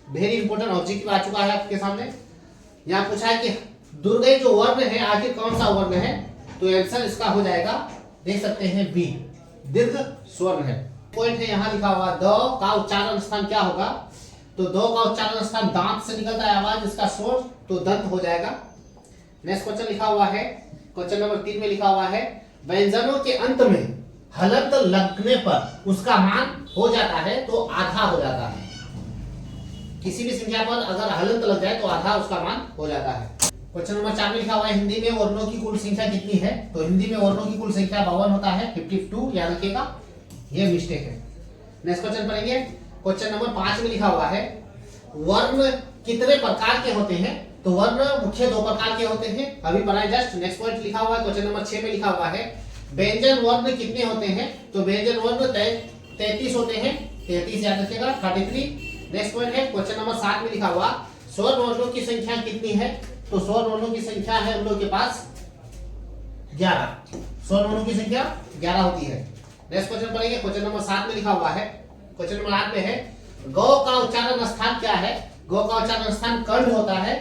Very important objective आ चुका है आपके सामने। यहाँ पूछा है कि दुर्गय जो वर्ण है आखिर कौन सा वर्ण है, तो आंसर इसका हो जाएगा, देख सकते हैं बी, दीर्घ स्वर्ण है। पॉइंट है यहाँ लिखा हुआ, द का उच्चारण स्थान क्या होगा, तो दो का उच्चारण स्थान दांत से निकलता है आवाज, इसका स्वर तो दंत हो जाएगा। नेक्स्ट क्वेश्चन लिखा हुआ है, क्वेश्चन नंबर 3 में लिखा हुआ है, व्यंजनों के अंत में हलंत लगने पर उसका मान हो जाता है तो आधा हो जाता है। किसी भी संख्या पर अगर हलंत लग जाए तो आधा उसका मान हो जाता है। क्वेश्चन नंबर 4 में लिखा हुआ है, हिंदी में वर्णों की कुल संख्या कितनी है, तो हिंदी में वर्णों की कुल संख्या 52 होता है, 52 याद रखिएगा, ये मिस्टेक है। नेक्स्ट क्वेश्चन पढ़ेंगे, क्वेश्चन नंबर 5 में लिखा हुआ है, वर्ण कितने प्रकार के होते हैं, तो वर्ण मुख्य 2 प्रकार के होते हैं, अभी पढ़ाए जस्ट। नेक्स्ट पॉइंट लिखा हुआ है, क्वेश्चन नंबर 6 में लिखा हुआ है, व्यंजन वर्ण कितने होते हैं, तो व्यंजन वर्ण 33 होते हैं, 33 याद रखिएगा, 33। नेक्स्ट पॉइंट है क्वेश्चन नंबर 7 में लिखा हुआ, स्वर वर्णों की संख्या कितनी है, तो स्वर वर्णों की संख्या है हम लोग के पास 11, स्वर वर्णों की संख्या 11 होती है। नेक्स्ट क्वेश्चन पढ़ेंगे, क्वेश्चन नंबर 7 में लिखा हुआ है, क्वेश्चन नंबर 8 में है, गौ का उच्चारण स्थान क्या है, गौ का उच्चारण स्थान कंठ होता है।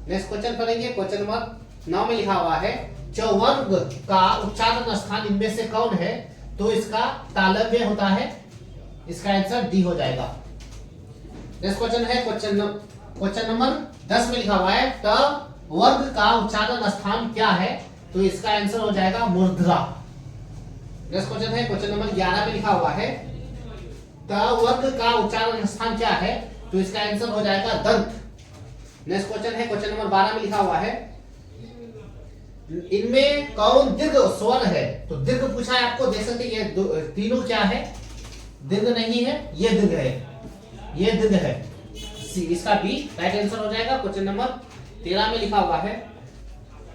नेक्स्ट क्वेश्चन पढ़ेंगे, क्वेश्चन नंबर 9 में लिखा हुआ है, चौवर्ग का उच्चारण स्थान इनमें से कौन है, तो इसका तालव्य होता है, इसका आंसर डी हो जाएगा। नेक्स्ट क्वेश्चन है क्वेश्चन नंबर 10 में लिखा हुआ है, ट वर्ग का उच्चारण स्थान क्या है, तो इसका आंसर हो जाएगा मूर्धरा। नेक्स्ट क्वेश्चन है क्वेश्चन नंबर 11 में लिखा हुआ है, त वर्ग का उच्चारण स्थान क्या है, तो इसका आंसर हो जाएगा दंत। नेक्स्ट क्वेश्चन है क्वेश्चन नंबर 12 में लिखा हुआ है, इनमें कौन दीर्घ स्वर है, तो दीर्घ पूछा है आपको, देख सकते हैं ये तीनों क्या है, दीर्घ नहीं है, ये दीर्घ है, ये दीर्घ है, इसका बी राइट आंसर हो जाएगा। क्वेश्चन नंबर 13 में लिखा हुआ है,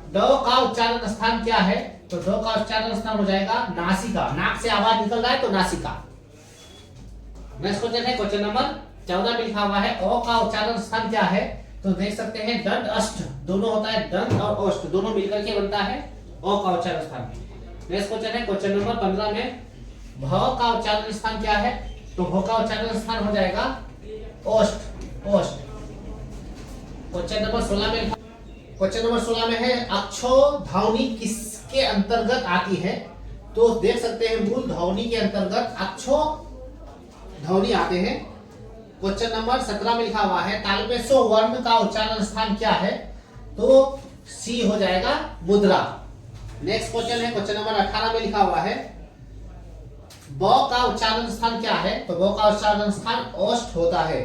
ड का उच्चारण स्थान क्या है, तो ड का उच्चारण स्थान हो जाएगा नासिका, नाक से आवाज निकल रहा है तो नासिका। नेक्स्ट क्वेश्चन है क्वेश्चन नंबर 14 में लिखा हुआ है, अ का उच्चारण स्थान क्या है, तो देख सकते हैं दंत अष्ट दोनों होता है, दंत और अष्ट दोनों मिलकर के बनता है अ का उच्चारण स्थान। नेक्स्ट क्वेश्चन है क्वेश्चन नंबर 15 में, भ का उच्चारण स्थान क्या है, तो भ का उच्चारण स्थान हो जाएगा ओष्ठ, ओष्ठ। क्वेश्चन नंबर 16 में, क्वेश्चन नंबर 16 में है, अक्षो ध्वनि किसके अंतर्गत आती है, तो देख सकते हैं मूल ध्वनि के अंतर्गत अक्षो ध्वनि आते हैं। क्वेश्चन नंबर 17 में लिखा हुआ है, तालपेशो वर्ण का उच्चारण स्थान क्या है, तो सी हो जाएगा मुद्रा। नेक्स्ट क्वेश्चन है क्वेश्चन नंबर 18 में लिखा हुआ है, ब का उच्चारण स्थान क्या है, तो ब का उच्चारण स्थान ओष्ठ होता है।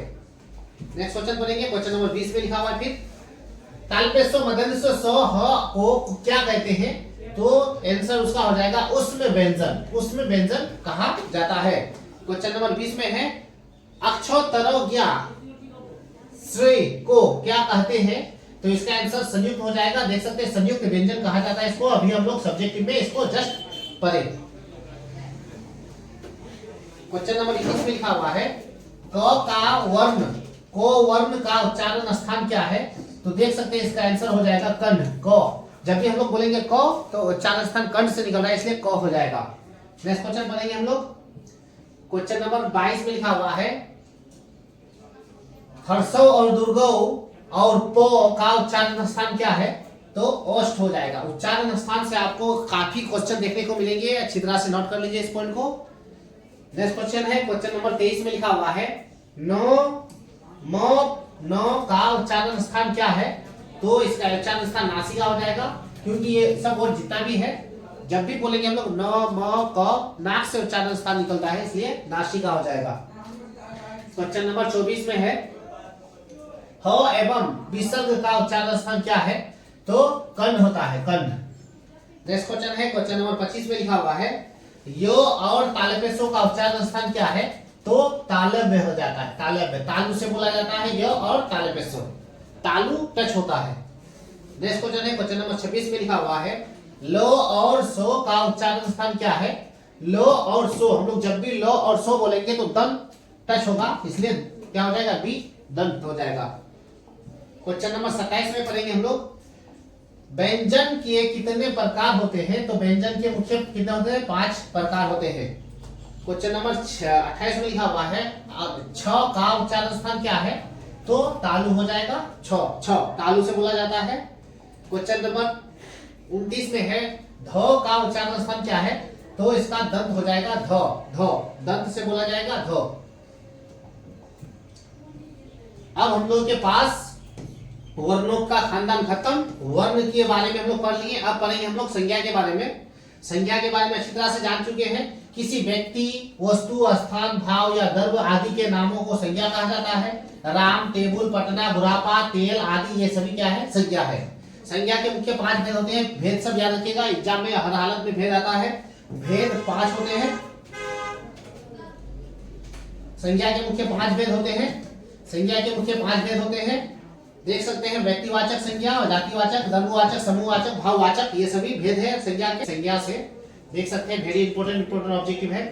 नेक्स्ट क्वेश्चन पढ़ेंगे, क्वेश्चन नंबर 20 में लिखा हुआ है, फिर तालपेशो मदनसो स ह को क्या कहते हैं, तो आंसर उसका हो जाएगा उष्म व्यंजन, उष्म व्यंजन कहा जाता है। क्वेश्चन नंबर 20 में है, अक्षोत्तरज्ञा श्रेय को क्या कहते हैं, तो इसका आंसर संयुक्त हो जाएगा, देख सकते हैं संयुक्त व्यंजन कहा जाता है इसको, अभी हम लोग सब्जेक्टिव में इसको जस्ट पढ़े। क्वेश्चन नंबर 21 में लिखा हुआ है, क का वर्ण, को वर्ण का उच्चारण स्थान क्या है, तो देख सकते हैं इसका आंसर हो जाएगा कंठ, क। जब भी हम लोग बोलेंगे क तो उच्चारण स्थान कंठ से निकल रहा है, इसलिए क हो जाएगा। नेक्स्ट क्वेश्चन पढ़ेंगे हम लोग, क्वेश्चन नंबर 22 में लिखा हुआ है, हर्षौ और दुर्गौ और पो का उच्चारण स्थान क्या है, तो ओष्ठ हो जाएगा। उच्चारण स्थान से आपको काफी क्वेश्चन देखने को मिलेंगे, अच्छी तरह से नोट कर लीजिए इस पॉइंट को। नेक्स्ट क्वेश्चन है क्वेश्चन नंबर 23 में लिखा हुआ है, नो म न का उच्चारण स्थान क्या है, तो इसका उच्चारण स्थान नासिका हो जाएगा, क्योंकि ये सब वर्ड जितना भी है जब भी बोलेंगे हम लोग न म क, नाक से उच्चारण स्थान निकलता है, इसलिए नासिका हो जाएगा। क्वेश्चन नंबर 24 में है, ह एवं विसर्ग का उच्चारण स्थान क्या है, तो कंठ होता है, कंठ। नेक्स्ट क्वेश्चन है क्वेश्चन नंबर 25 में लिखा हुआ है, यो और तालपेशो का उच्चारण स्थान क्या है, तो तालव्य हो जाता है, तालव्य, तालु से बोला जाता है य और तालपेशो, तालु टच होता है। नेक्स्ट क्वेश्चन है क्वेश्चन नंबर 26 में लिखा हुआ है, लो और सो का उच्चारण स्थान क्या है, लो और सो, हम लोग जब भी लो और सो बोलेंगे तो दंत टच होगा, इसलिए क्या हो जाएगा, बी दंत हो जाएगा। क्वेश्चन नंबर 27 में पढ़ेंगे हम लोग, व्यंजन के कितने प्रकार होते हैं, तो व्यंजन के मुख्य कितने होते हैं, 5 प्रकार होते हैं। क्वेश्चन नंबर 28 में लिखा हुआ है, छ का उच्चारण स्थान क्या है, तो तालु हो जाएगा छ, छ तालु से बोला जाता है। क्वेश्चन नंबर 29 में है ध का उच्चारण स्थान क्या है, तो इसका दंत हो जाएगा ध, ध दंत से बोला जाएगा ध। अब हम लोग के पास वर्णों का खानदान खत्म, वर्ण के बारे में हम लोग पढ़ लिए। अब पढ़ेंगे हम लोग संज्ञा के बारे में। संज्ञा के बारे में अच्छी तरह से जान चुके हैं। किसी व्यक्ति, वस्तु, स्थान, भाव या द्रव्य आदि के नामों को संज्ञा कहा जाता है। राम, टेबुल, पटना, बुढ़ापा, तेल आदि ये सभी क्या है, संज्ञा है। संज्ञा के मुख्य 5 भेद होते हैं। भेद सब याद रखिएगा, एग्जाम में हर हालत में भेद आता है। भेद 5 होते हैं। संज्ञा के मुख्य 5 भेद होते हैं। संज्ञा के मुख्य 5 भेद होते हैं, देख सकते हैं। व्यक्तिवाचक संज्ञा, जातिवाचक, धर्मवाचक, समूहवाचक, भाववाचक, ये सभी भेद है संज्ञा के। संज्ञा से देख सकते हैं, वेरी इंपोर्टेंट ऑब्जेक्टिव है।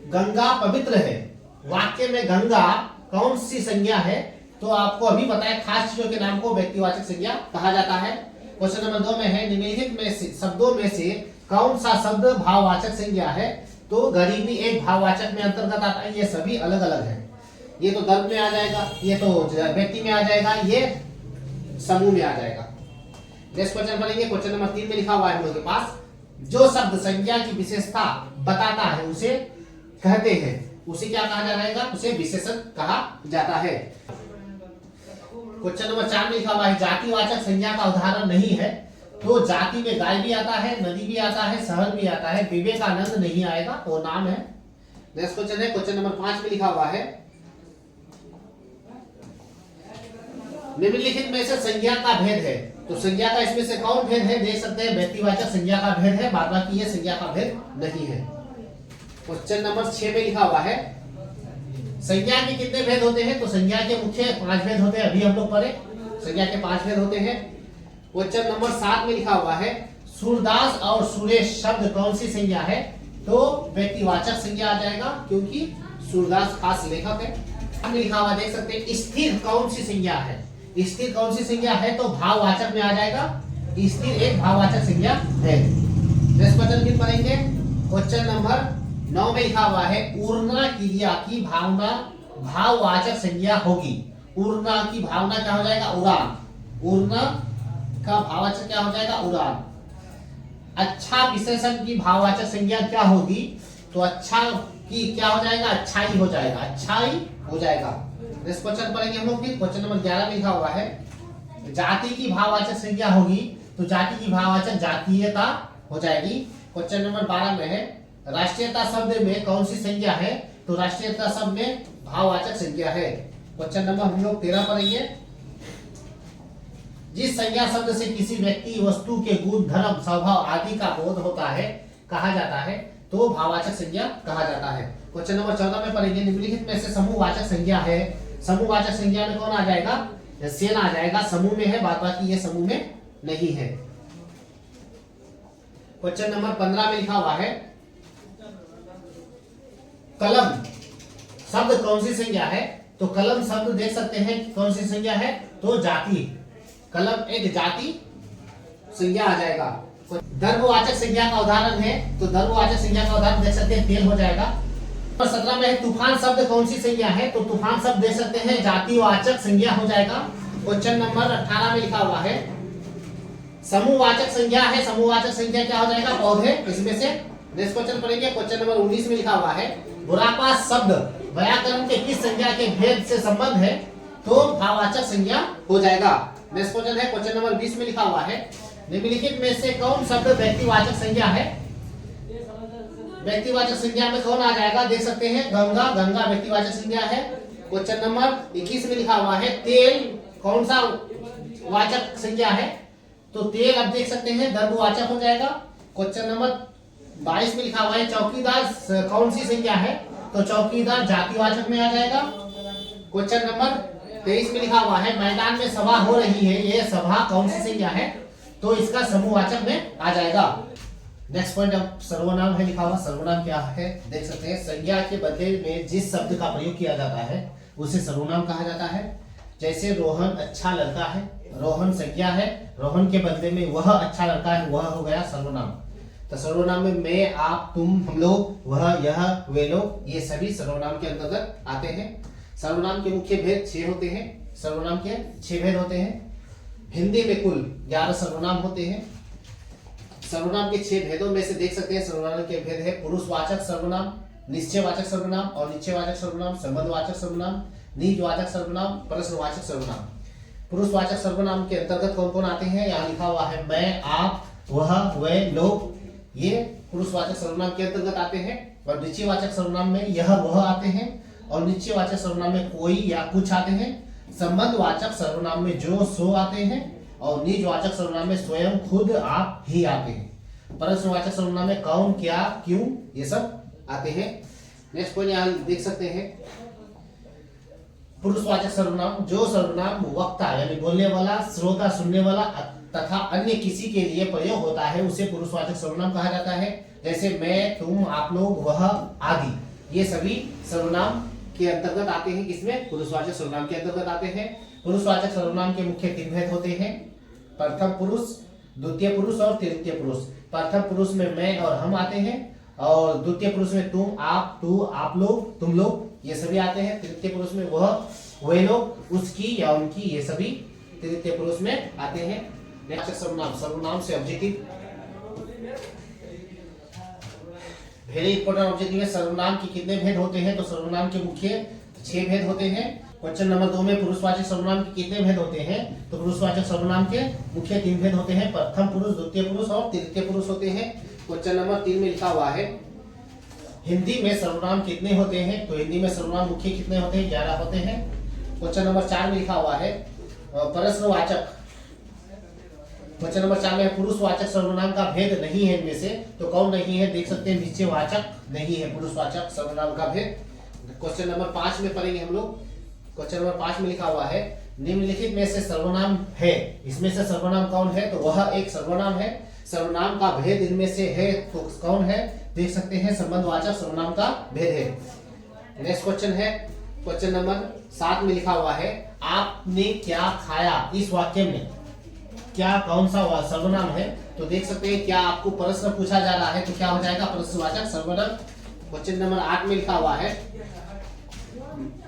गंगा पवित्र है, वाक्य में गंगा कौन सी संज्ञा है, तो आपको अभी पता है। खास चीजों के नाम को व्यक्तिवाचक संज्ञा कहा जाता है। क्वेश्चन नंबर 2 में है निम्नलिखित में से शब्दों में से कौन सा शब्द भाववाचक संज्ञा है, तो गरीबी एक भाववाचक में अंतर्गत आता है। ये सभी अलग अलग है। ये तो दर्द में आ जाएगा, ये तो व्यक्ति में आ जाएगा, ये समूह में आ जाएगा। नेक्स्ट क्वेश्चन पढ़ेंगे। क्वेश्चन नंबर 3 में लिखा हुआ है हम लोग के पास, जो शब्द संज्ञा की विशेषता बताता है उसे कहते हैं, उसे क्या कहा जाएगा, उसे विशेषण कहा जाता है। क्वेश्चन नंबर 4 में लिखा हुआ है जातिवाचक संज्ञा का उदाहरण नहीं है, तो जाति में गाय भी आता है, नदी भी आता है, शहर भी आता है, विवेकानंद नहीं आएगा, वो नाम है। नेक्स्ट क्वेश्चन है, क्वेश्चन नंबर 5 में लिखा हुआ है निम्नलिखित में से संज्ञा का भेद है, तो संज्ञा का इसमें से कौन भेद है, देख सकते हैं व्यक्तिवाचक संज्ञा का भेद है, बाद बाकी ये संज्ञा का भेद नहीं है। क्वेश्चन नंबर 6 में लिखा हुआ है संज्ञा के कितने भेद होते हैं, तो संज्ञा के मुख्य 5 भेद होते हैं। अभी हम लोग पढ़े संज्ञा के 5 भेद होते हैं। क्वेश्चन नंबर 7 में लिखा हुआ है सूरदास और सुरेश शब्द कौन सी संज्ञा है, तो व्यक्तिवाचक संज्ञा आ जाएगा, क्योंकि सूरदास खास लेखक है। हमने लिखा हुआ देख सकते हैं स्थिर कौन सी संज्ञा है, स्थिर कौन सी संज्ञा है, तो भाववाचक में आ जाएगा। स्थिर एक भाववाचक संज्ञा है। नेक्स्ट क्वेश्चन फिर पढ़ेंगे। क्वेश्चन नंबर 9 में लिखा हुआ है ऊर्ना क्रिया की भावना भाववाचक संज्ञा होगी। ऊर्ना की भावना क्या हो जाएगा, उड़ान। ऊर्ना का भाववाचक क्या हो जाएगा, उड़ान। अच्छा विशेषण की भाववाचक संज्ञा क्या होगी, तो अच्छा की क्या हो जाएगा, अच्छाई हो जाएगा, अच्छाई हो जाएगा। नेक्स्ट क्वेश्चन पढ़ेंगे हम लोग। क्वेश्चन नंबर 11 में लिखा हुआ है जाति की भाववाचक संज्ञा होगी, तो जाति की भाववाचक जातीयता हो जाएगी। क्वेश्चन नंबर 12 में है राष्ट्रीयता शब्द में कौन सी संज्ञा है, तो राष्ट्रीयता शब्द में भाववाचक संज्ञा है। क्वेश्चन नंबर हम लोग 13 पढ़ेंगे। जिस संज्ञा शब्द से किसी व्यक्ति, वस्तु के गुण, धर्म, स्वभाव आदि का बोध होता है कहा जाता है, तो भाववाचक संज्ञा कहा जाता है। क्वेश्चन नंबर 14 में पढ़ेंगे निम्नलिखित में से समूहवाचक संज्ञा है, समूहवाचक संज्ञा में कौन आ जाएगा, सेन आ जाएगा। समूह में है, बाद बाकी ये समूह में नहीं है। क्वेश्चन नंबर 15 में लिखा हुआ है कलम शब्द कौन सी संज्ञा है, तो कलम शब्द देख सकते हैं कौन सी संज्ञा है, तो जाति। कलम एक जाति संज्ञा आ जाएगा। द्रव्यवाचक संज्ञा का उदाहरण है, तो द्रव्यवाचक संज्ञा का उदाहरण देख सकते हैं तेल हो जाएगा। 17 में है तूफान शब्द कौन सी संज्ञा है, तो तूफान शब्द देख सकते हैं जातिवाचक संज्ञा हो जाएगा। क्वेश्चन नंबर 18 में लिखा हुआ है समूहवाचक संज्ञा है, समूहवाचक संज्ञा क्या हो जाएगा, पौधे। इसमें से नेक्स्ट क्वेश्चन पढ़ेंगे। क्वेश्चन नंबर 19 में लिखा हुआ है बुढ़ापा शब्द व्याकरण के किस संज्ञा के भेद से संबंध है, तो भाववाचक संज्ञा हो जाएगा। नेक्स्ट क्वेश्चन है क्वेश्चन नंबर 20 में लिखा हुआ है निम्नलिखित में से कौन शब्द व्यक्तिवाचक संज्ञा है, व्यक्तिवाचक संज्ञा में कौन आ जाएगा, देख सकते हैं गंगा, गंगा व्यक्तिवाचक संज्ञा है। क्वेश्चन नंबर 21 में लिखा हुआ है तेल कौन सा वाचक संज्ञा है, तो तेल अब देख सकते हैं द्रव्यवाचक हो जाएगा। क्वेश्चन नंबर 22 में लिखा हुआ है चौकीदार कौन सी संज्ञा है, तो चौकीदार जातिवाचक में आ जाएगा। क्वेश्चन नंबर 23 में लिखा हुआ है मैदान में सभा हो रही है, ये सभा कौन सी संज्ञा है, तो इसका समूहवाचक में आ जाएगा। नेक्स्ट पॉइंट अब सर्वनाम है लिखा हुआ। सर्वनाम क्या है, देख सकते हैं संज्ञा के बदले में जिस शब्द का प्रयोग किया जाता है उसे सर्वनाम कहा जाता है। जैसे रोहन अच्छा लड़का है, रोहन संज्ञा है, रोहन के बदले में वह अच्छा लड़का है, वह हो गया सर्वनाम। तो सर्वनाम में मैं, आप, तुम, हम लोग, वह, यह, वे लोग, ये सभी सर्वनाम के अंतर्गत आते हैं। सर्वनाम के मुख्य भेद 6 होते हैं। सर्वनाम के 6 भेद होते हैं। हिंदी में कुल 11 सर्वनाम होते हैं। सर्वनाम के 6 भेदों में से देख सकते हैं सर्वनाम के भेद है पुरुषवाचक सर्वनाम, निश्चयवाचक सर्वनाम, अनिश्चयवाचक सर्वनाम, संबंधवाचक सर्वनाम, निजवाचक सर्वनाम, प्रश्नवाचक सर्वनाम। पुरुषवाचक सर्वनाम के अंतर्गत कौन कौन आते हैं? यहाँ लिखा हुआ है मैं, आप, वह, वे, लोग, ये पुरुषवाचक सर्वनाम के अंतर्गत आते हैं। और निश्चयवाचक सर्वनाम में यह वह आते हैं, और निश्चयवाचक सर्वनाम में कोई या कुछ आते हैं। संबंधवाचक सर्वनाम में जो सो आते हैं, और निजवाचक सर्वनाम में स्वयं, खुद, आप ही आते हैं। प्रश्नवाचक सर्वनाम में कौन, क्या, क्यों, ये सब आते हैं। नेक्स्ट पॉइंट यहाँ देख सकते हैं पुरुषवाचक सर्वनाम, जो सर्वनाम वक्ता यानी बोलने वाला, श्रोता सुनने वाला तथा अन्य किसी के लिए प्रयोग होता है उसे पुरुषवाचक सर्वनाम कहा जाता है। जैसे मैं, तुम, आप लोग, वह आदि, ये सभी सर्वनाम के अंतर्गत आते हैं। किसमें? पुरुषवाचक सर्वनाम के अंतर्गत आते हैं। पुरुषवाचक सर्वनाम के मुख्य 3 भेद होते हैं, प्रथम पुरुष, द्वितीय पुरुष और तृतीय पुरुष। प्रथम पुरुष में मैं और हम आते हैं, और द्वितीय पुरुष में तुम, आप, तू, आप लोग, तुम लोग, ये सभी आते हैं। तृतीय पुरुष में वह, वे लोग, उसकी या उनकी, ये सभी तृतीय पुरुष में आते हैं। नेक्स्ट सर्वनाम, सर्वनाम से ऑब्जेक्टिव, वेरी इंपॉर्टेंट ऑब्जेक्टिव है। सर्वनाम के कितने भेद होते हैं? तो सर्वनाम के मुख्य 6 भेद होते हैं। क्वेश्चन नंबर 2 में पुरुषवाचक सर्वनाम के कितने भेद होते हैं? तो पुरुषवाचक सर्वनाम के मुख्य 3 भेद होते हैं, प्रथम पुरुष, द्वितीय पुरुष और तृतीय पुरुष होते हैं। क्वेश्चन नंबर 3 में लिखा हुआ है हिंदी में सर्वनाम कितने होते हैं? तो हिंदी में सर्वनाम मुख्य कितने होते हैं? 11 होते हैं। क्वेश्चन नंबर 4 में लिखा हुआ है प्रश्नवाचक। क्वेश्चन नंबर 4 में पुरुषवाचक सर्वनाम का भेद नहीं है इनमें से, तो कौन नहीं है? देख सकते हैं निश्चयवाचक नहीं है पुरुषवाचक सर्वनाम का भेद। क्वेश्चन नंबर 5 में पढ़ेंगे हम लोग। क्वेश्चन नंबर 5 में लिखा हुआ है निम्नलिखित में से सर्वनाम है, इसमें से सर्वनाम कौन है? तो वह एक सर्वनाम है। सर्वनाम का भेद इनमें से है तो कौन है? देख सकते हैं संबंधवाचक सर्वनाम का भेद है। नेक्स्ट क्वेश्चन है क्वेश्चन नंबर 7 में लिखा हुआ है आपने क्या खाया, इस वाक्य में क्या कौन सा सर्वनाम है? तो देख सकते हैं क्या आपको प्रश्न पूछा जा रहा है तो क्या हो जाएगा? प्रश्नवाचक सर्वनाम। क्वेश्चन नंबर 8 में लिखा हुआ है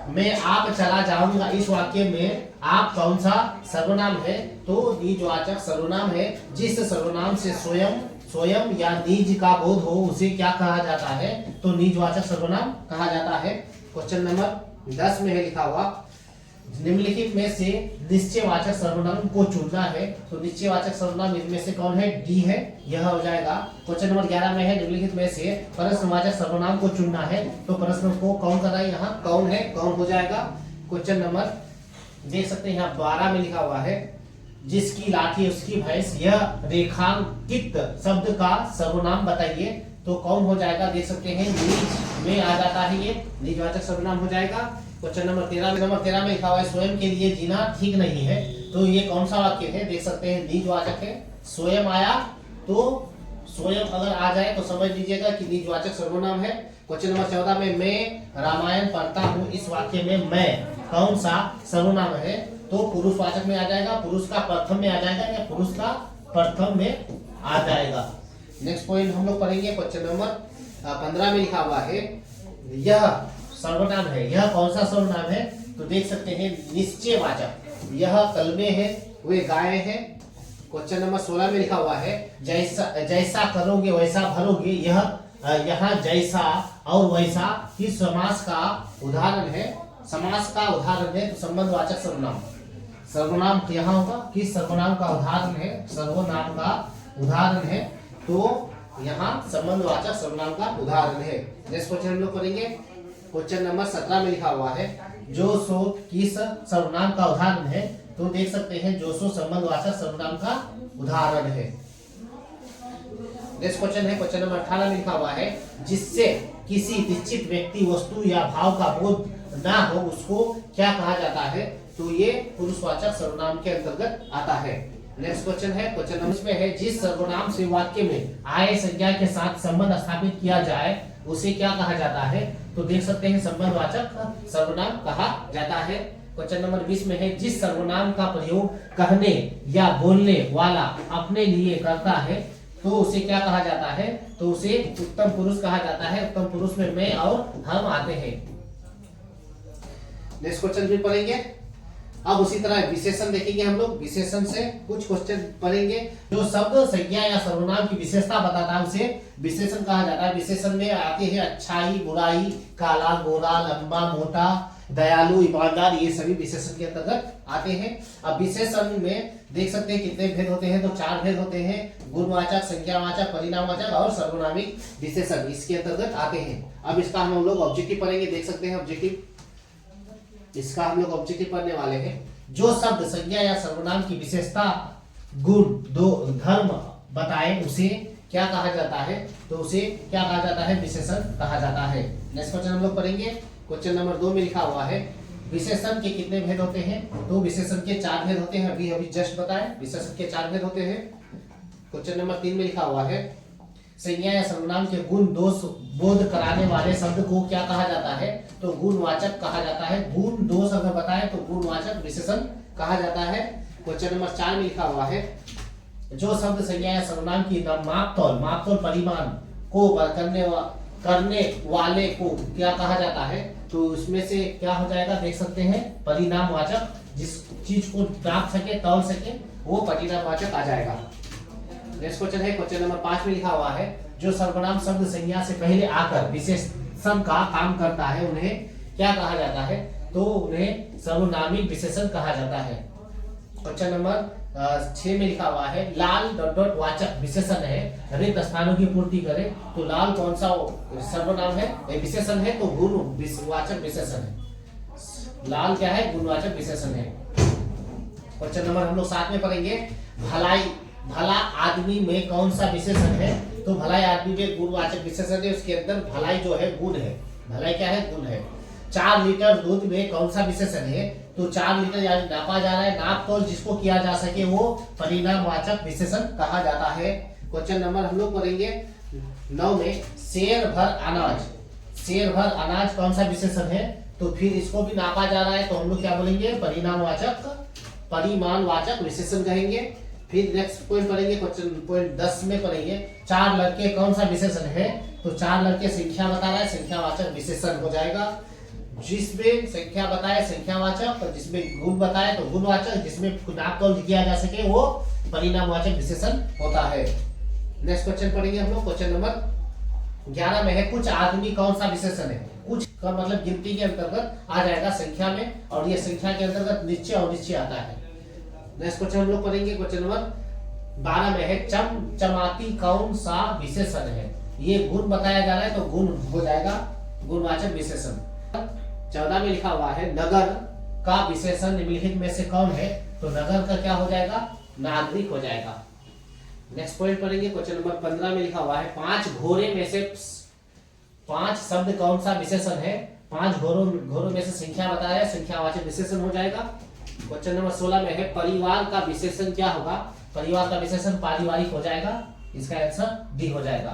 मैं आप चला जाऊंगा, इस वाक्य में आप कौन सा सर्वनाम है? तो निजवाचक सर्वनाम है। जिस सर्वनाम से स्वयं या निज का बोध हो उसे क्या कहा जाता है? तो निजवाचक सर्वनाम कहा जाता है। क्वेश्चन नंबर 10 में है लिखा हुआ निम्नलिखित में से निश्चयवाचक सर्वनाम को चुनना है, तो निश्चयवाचक सर्वनाम इनमें से कौन है? डी है, यह हो जाएगा। क्वेश्चन नंबर 11 में है निम्नलिखित में से प्रश्नवाचक सर्वनाम को चुनना है, तो प्रश्न को कौन करना है? यहाँ कौन है, कौन हो जाएगा। क्वेश्चन नंबर देख सकते हैं यहाँ 12 में लिखा हुआ है जिसकी लाठी उसकी भैंस, यह रेखांकित शब्द का सर्वनाम बताइए, तो कौन हो जाएगा? देख सकते हैं निज में आ जाता है, ये निजवाचक सर्वनाम हो जाएगा। क्वेश्चन नंबर 13 में लिखा हुआ है स्वयं के लिए जीना ठीक नहीं है, तो ये कौन सा वाक्य है? देख सकते हैं निजवाचक है। स्वयं आया तो स्वयं अगर आ जाए तो समझ लीजिएगा कि निजवाचक सर्वनाम है। क्वेश्चन नंबर 14 में मैं रामायण पढ़ता हूँ, इस वाक्य में मैं कौन सा सर्वनाम है? तो पुरुषवाचक में आ जाएगा, पुरुष का प्रथम में आ जाएगा या पुरुष का प्रथम में आ जाएगा। नेक्स्ट पॉइंट हम लोग पढ़ेंगे क्वेश्चन नंबर 15 में लिखा हुआ है यह सर्वनाम है, यह कौन सा सर्वनाम है? तो देख सकते हैं निश्चयवाचक, यह कलमे है, वे गाय है। क्वेश्चन नंबर 16 में लिखा हुआ है जैसा करोगे वैसा भरोगे, यह यहाँ जैसा और वैसा किस समास का उदाहरण है? समास का उदाहरण है तो संबंधवाचक सर्वनाम। सर्वनाम यहाँ होगा किस सर्वनाम का उदाहरण है? सर्वनाम का उदाहरण है तो यहाँ संबंधवाचक सर्वनाम का उदाहरण है। नेक्स्ट क्वेश्चन हम लोग पढ़ेंगे क्वेश्चन नंबर 17 में लिखा हुआ है जो सो किस सर्वनाम का उदाहरण है? तो देख सकते हैं जो सो संबंधवाचक सर्वनाम का उदाहरण है। नेक्स्ट क्वेश्चन है क्वेश्चन नंबर 18 में लिखा हुआ है जिससे किसी निश्चित व्यक्ति वस्तु या भाव का बोध ना हो उसको क्या कहा जाता है? तो ये पुरुषवाचक सर्वनाम के अंतर्गत आता है। नेक्स्ट क्वेश्चन है क्वेश्चन नंबर में है जिस सर्वनाम से वाक्य में आय संज्ञा के साथ संबंध स्थापित किया जाए उसे क्या कहा जाता है? तो देख सकते हैं संबंधवाचक सर्वनाम कहा जाता है। क्वेश्चन नंबर 20 में है जिस सर्वनाम का प्रयोग कहने या बोलने वाला अपने लिए करता है तो उसे क्या कहा जाता है? तो उसे उत्तम पुरुष कहा जाता है। उत्तम पुरुष में मैं और हम आते हैं। नेक्स्ट क्वेश्चन भी पढ़ेंगे। अब उसी तरह विशेषण देखेंगे हम लोग। विशेषण से कुछ क्वेश्चन पढ़ेंगे। जो शब्द संज्ञा या सर्वनाम की विशेषता बताता है उसे विशेषण कहा जाता है। विशेषण में आते हैं अच्छाई, बुराई, काला, गोरा, लंबा, मोटा, दयालु, ईमानदार, ये सभी विशेषण के अंतर्गत आते हैं। अब विशेषण में देख सकते हैं कितने भेद होते हैं, तो 4 भेद होते हैं। गुणवाचक, संज्ञावाचक, परिणामवाचक और सार्वनामिक विशेषण इसके अंतर्गत आते हैं। अब इसका हम लोग ऑब्जेक्टिव पढ़ेंगे। देख सकते हैं ऑब्जेक्टिव, इसका हम लोग ऑब्जेक्टिव पढ़ने वाले हैं। जो शब्द संज्ञा या सर्वनाम की विशेषता, गुण, दो धर्म बताए उसे क्या कहा जाता है, तो उसे क्या कहा जाता है, विशेषण कहा जाता है। नेक्स्ट क्वेश्चन हम लोग पढ़ेंगे। क्वेश्चन नंबर 2 में लिखा हुआ है विशेषण के कितने भेद होते हैं, तो विशेषण के 4 भेद होते हैं। अभी जस्ट बताए विशेषण के 4 भेद होते हैं। क्वेश्चन नंबर 3 में लिखा हुआ है संज्ञा या सर्वनाम के गुण दोष बोध कराने वाले शब्द को क्या कहा जाता है, तो गुणवाचक कहा जाता है। गुण दोष अगर बताए तो गुणवाचक विशेषण कहा जाता है। क्वेश्चन नंबर 4 में लिखा हुआ है जो शब्द संज्ञा या सर्वनाम की मापतौल परिमाण को करने वाले को क्या कहा जाता है, तो उसमें से क्या हो जाएगा, देख सकते हैं परिणामवाचक। जिस चीज को नाप सके, तौल सके, वो परिणामवाचक आ जाएगा। नेक्स्ट क्वेश्चन है क्वेश्चन नंबर 5 में लिखा हुआ है जो सर्वनाम शब्द संज्ञा से पहले आकर विशेषण का काम करता है उन्हें क्या कहा जाता है, तो उन्हें सर्वनामिक विशेषण कहा जाता है। क्वेश्चन नंबर 6 में लिखा हुआ है लाल ... वाचक विशेषण है, रिक्त स्थानों की पूर्ति करे, तो लाल कौन सा सर्वनाम है, विशेषण है, तो गुणवाचक विशेषण है। लाल क्या है, गुणवाचक विशेषण है। क्वेश्चन नंबर हम लोग 7 में पढ़ेंगे भला आदमी में कौन सा विशेषण है, तो भलाई आदमी में गुणवाचक विशेषण है। उसके अंदर भलाई जो है गुण है, भलाई क्या है, गुण है। 4 लीटर दूध में कौन सा विशेषण है, तो 4 लीटर यानी नापा जा रहा है, नाप तोल जिसको किया जा सके वो परिणामवाचक विशेषण कहा जाता है। क्वेश्चन नंबर हम लोग पढ़ेंगे 9 में शेर भर अनाज कौन सा विशेषण है, तो फिर इसको भी नापा जा रहा है, तो हम लोग क्या बोलेंगे, परिमाणवाचक विशेषण कहेंगे। फिर नेक्स्ट पॉइंट पढ़ेंगे, क्वेश्चन पॉइंट 10 में पढ़ेंगे 4 लड़के कौन सा विशेषण है, तो 4 लड़के संख्या बता रहा है, संख्यावाचक विशेषण हो जाएगा। जिसमें संख्या बताए संख्यावाचक, और जिसमें गुण बताए तो गुणवाचक, जिसमें नाप तौल किया जा सके वो परिणामवाचक विशेषण होता है। नेक्स्ट क्वेश्चन पढ़ेंगे हम लोग। क्वेश्चन नंबर 11 में है कुछ आदमी कौन सा विशेषण है, कुछ का मतलब गिनती के अंतर्गत आ जाएगा संख्या में, और ये संख्या के अंतर्गत निश्चय और निश्चय आता है। नेक्स्ट क्वेश्चन हम लोग पढ़ेंगे। क्वेश्चन नंबर 12 में है चमचमाती कौन सा विशेषण है, ये गुण बताया जा रहा है, तो गुण हो जाएगा गुणवाचक विशेषण। 14 में लिखा हुआ है नगर का विशेषण निम्नलिखित में से कौन है, तो नगर का क्या हो जाएगा, नागरिक हो जाएगा। नेक्स्ट पॉइंट पढ़ेंगे। क्वेश्चन नंबर 15 में लिखा हुआ है 5 घोड़े में से 5 शब्द कौन सा विशेषण है, 5 घोड़ों में से संख्या बताया है, संख्यावाचक विशेषण हो जाएगा। क्वेश्चन नंबर 16 में है परिवार का विशेषण क्या होगा, परिवार का विशेषण पारिवारिक हो जाएगा, इसका आंसर डी हो जाएगा।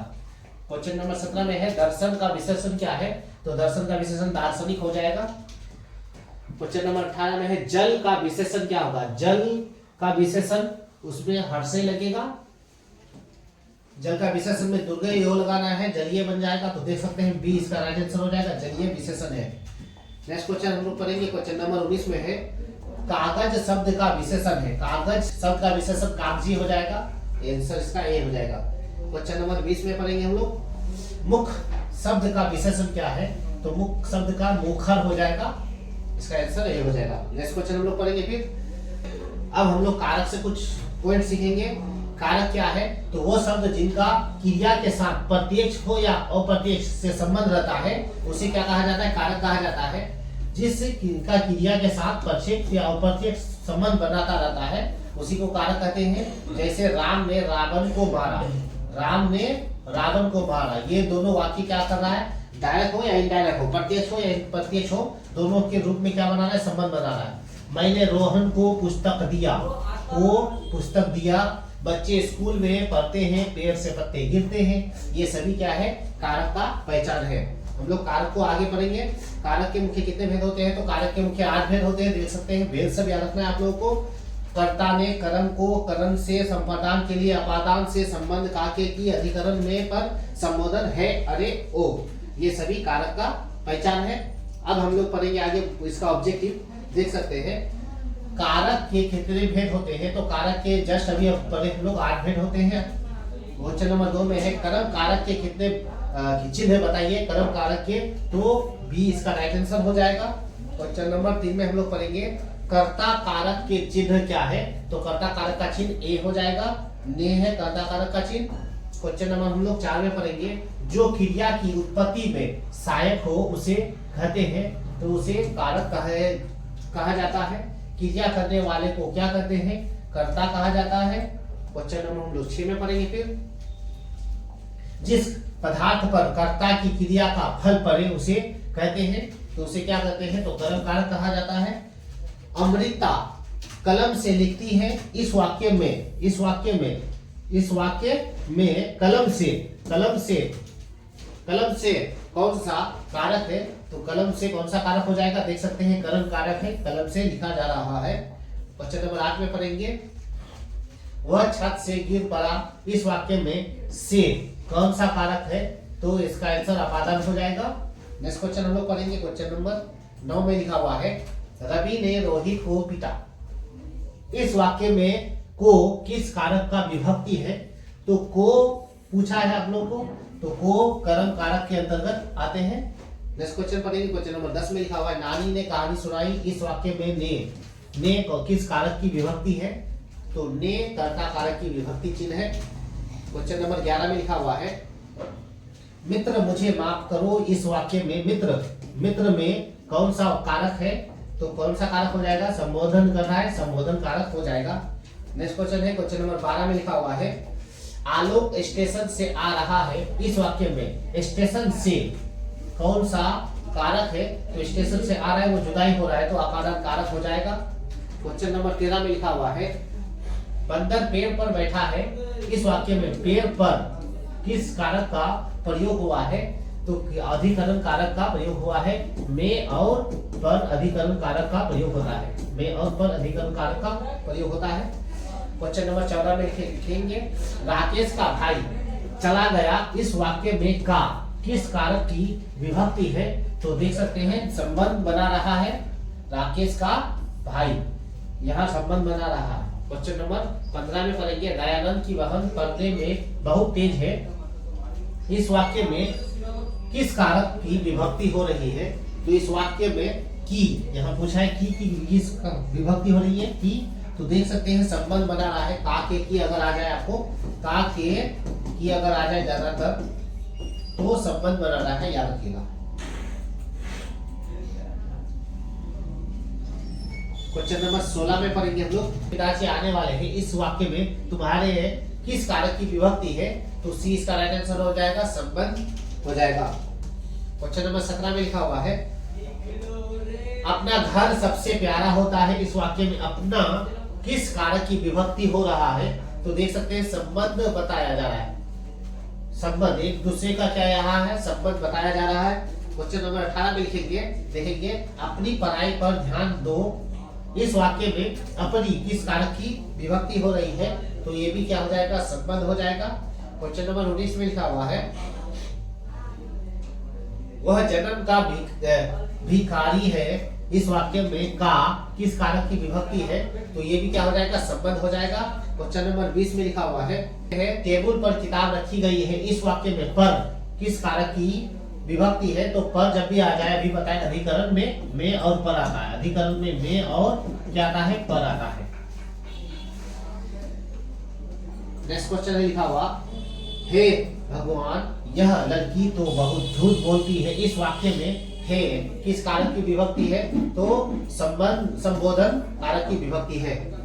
क्वेश्चन नंबर 17 में है दर्शन का विशेषण क्या है, तो दर्शन का विशेषण दार्शनिक हो जाएगा। क्वेश्चन नंबर 18 में है जल का विशेषण क्या होगा, जल का विशेषण उसमें हर्षे लगेगा, जल का विशेषण में दुर्गे यो लगाना है, जलीय बन जाएगा, तो देख सकते हैं बी इसका राइट आंसर हो जाएगा, जलीय विशेषण है। नेक्स्ट क्वेश्चन हम लोग पढ़ेंगे। क्वेश्चन नंबर 19 में है कागज शब्द का विशेषण है, कागज शब्द का विशेषण कागजी हो जाएगा, आंसर इसका ए हो जाएगा। क्वेश्चन नंबर 20 में पढ़ेंगे हम लोग मुख शब्द का विशेषण क्या है, तो मुख शब्द का मुखर हो जाएगा, इसका आंसर ए हो जाएगा। नेक्स्ट क्वेश्चन हम लोग पढ़ेंगे। फिर अब हम लोग कारक से कुछ पॉइंट सीखेंगे। कारक क्या है, तो वो शब्द जिनका क्रिया के साथ प्रत्यक्ष हो या अप्रत्यक्ष से संबंध रहता है उसे क्या कहा जाता है, कारक कहा जाता है। जिसका क्रिया के साथ प्रत्यक्ष या अप्रत्यक्ष संबंध बनाता रहता है उसी को कारक कहते हैं। जैसे राम ने रावण को मारा, राम ने रावण को मारा, ये दोनों वाक्य क्या कर रहा है, डायरेक्ट हो या इनडायरेक्ट हो, प्रत्यक्ष हो या प्रत्यक्ष हो, दोनों के रूप में क्या बना रहा है, संबंध बना रहा है। मैंने रोहन को पुस्तक दिया, वो पुस्तक दिया, बच्चे स्कूल में पढ़ते हैं, पेड़ से पत्ते गिरते हैं, ये सभी क्या है, कारक का पहचान है। हम लोग कारक को आगे पढ़ेंगे। कारक के मुख्य कितने भेद होते हैं, तो कारक के मुख्य 8 भेद होते हैं, देख सकते हैं। भेद सब याद रखना है आप लोगों को। कर्ता ने कर्म को करण से संपादन के लिए अपादान से संबंध काके की अधिकरण में पर संबोधन है, अरे ओ, ये सभी कारक का पहचान है। अब हम लोग पढ़ेंगे आगे इसका ऑब्जेक्टिव। देख सकते हैं कारक के कितने भेद होते हैं, तो कारक के जस्ट अभी पढ़े हम लोग 8 भेद होते हैं। क्वेश्चन नंबर 2 में है कर्म कारक के कितने चिन्ह बताइए कर्म कारक के, तो बी इसका राइट आंसर हो जाएगा। क्वेश्चन नंबर 3 में हम लोग पढ़ेंगे कर्ता कारक के चिन्ह क्या है, तो कर्ता कारक का चिन्ह ए हो जाएगा, ने है कर्ता कारक का चिन्ह। क्वेश्चन नंबर हम लोग 4 में पढ़ेंगे जो क्रिया की उत्पत्ति में सहायक हो उसे कहते हैं, तो उसे कारक कहा जाता है। क्रिया करने वाले को क्या कहते हैं, कर्ता कहा जाता है। क्वेश्चन नंबर हम लोग 6 में पढ़ेंगे फिर जिस पदार्थ पर कर्ता की क्रिया का फल पड़े उसे कहते हैं, तो उसे क्या कहते हैं, तो कर्म कारक कहा जाता है। अमृता कलम से लिखती है, इस वाक्य में कलम से कौन सा कारक है, तो कलम से कौन सा कारक हो जाएगा, देख सकते हैं कर्म कारक है, कलम से लिखा जा रहा है। क्वेश्चन नंबर 8 में पढ़ेंगे वह छत से गिर पड़ा, इस वाक्य में से कौन सा कारक है, तो इसका आंसर अपादान हो जाएगा। नेक्स्ट क्वेश्चन हम लोग पढ़ेंगे। क्वेश्चन नंबर 9 में लिखा हुआ है रवि ने रोहित को पीटा, इस वाक्य में को किस कारक का विभक्ति है, तो को पूछा है आप लोग को, तो को कर्म कारक के अंतर्गत आते हैं। नेक्स्ट क्वेश्चन पढ़ेंगे। क्वेश्चन नंबर 10 में लिखा हुआ है नानी ने कहानी सुनाई, इस वाक्य में ने किस कारक की विभक्ति है, तो ने कर्ता कारक की विभक्ति चिन्ह है। क्वेश्चन नंबर 11 में लिखा हुआ है मित्र मुझे माफ करो, इस वाक्य में मित्र में कौन सा कारक है, तो कौन सा कारक हो जाएगा, संबोधन कर रहा है, संबोधन कारक हो जाएगा। नेक्स्ट क्वेश्चन है क्वेश्चन नंबर 12 में लिखा हुआ है आलोक स्टेशन से आ रहा है, इस वाक्य में स्टेशन से कौन सा कारक है, तो स्टेशन से आ रहा है वो जुदाई हो रहा है, तो अपादान कारक हो जाएगा। क्वेश्चन नंबर 13 में लिखा हुआ है बंदर पेड़ पर बैठा है, इस वाक्य में पेड़ पर किस कारक का प्रयोग हुआ है, तो अधिकरण कारक का प्रयोग हुआ है, में और पर अधिकरण कारक का प्रयोग होता है, में और पर अधिकरण कारक का प्रयोग होता है। क्वेश्चन नंबर 14 में लिखेंगे राकेश का भाई चला गया, इस वाक्य में का किस कारक की विभक्ति है, तो देख सकते हैं संबंध बना रहा है, राकेश का भाई यहाँ संबंध बना रहा है। क्वेश्चन नंबर 15 में पढ़ेंगे दयानंद की बहन पढ़ने में बहुत तेज है, इस वाक्य में किस कारक की विभक्ति हो रही है, तो इस वाक्य में की यहाँ पूछा है की किस विभक्ति हो रही है की, तो देख सकते हैं संबंध बना रहा है, का के की अगर आ जाए आपको का के की अगर आ जाए ज्यादातर तो संबंध बना रहा है, याद रखिएगा। क्वेश्चन नंबर 16 में पढ़ेंगे हम लोग पिताजी आने वाले हैं, इस वाक्य में तुम्हारे किस कारक की विभक्ति है, तो सी इसका राइट आंसर हो जाएगा, संबंध हो जाएगा। क्वेश्चन नंबर 17 में लिखा हुआ है अपना घर सबसे प्यारा होता है, इस वाक्य में अपना किस कारक की विभक्ति हो रहा है, तो देख सकते हैं संबंध बताया जा रहा है, संबंध एक दूसरे का क्या यहाँ है, संबंध बताया जा रहा है। क्वेश्चन नंबर 18 में लिखेंगे देखेंगे अपनी पढ़ाई पर ध्यान दो, इस वाक्य में अपनी किस कारक की विभक्ति हो रही है, तो ये भी क्या हो जाएगा, संबंध हो जाएगा। क्वेश्चन नंबर 19 में लिखा हुआ है वह जन्म का भिखारी है, इस वाक्य में का किस कारक की विभक्ति है, तो ये भी क्या हो जाएगा, संबंध हो जाएगा। क्वेश्चन नंबर 20 में लिखा हुआ है टेबल पर किताब रखी गई है, इस वाक्य में पर किस कारक की विभक्ति है, तो पर जब भी आ जाए अभी बताएं अधिकरण में और पर आता है, अधिकरण में और क्या आता है, पर आता है। नेक्स्ट क्वेश्चन लिखा हुआ हे भगवान यह लड़की तो बहुत झूठ बोलती है, इस वाक्य में है किस कारक की विभक्ति है, तो संबोधन कारक की विभक्ति है।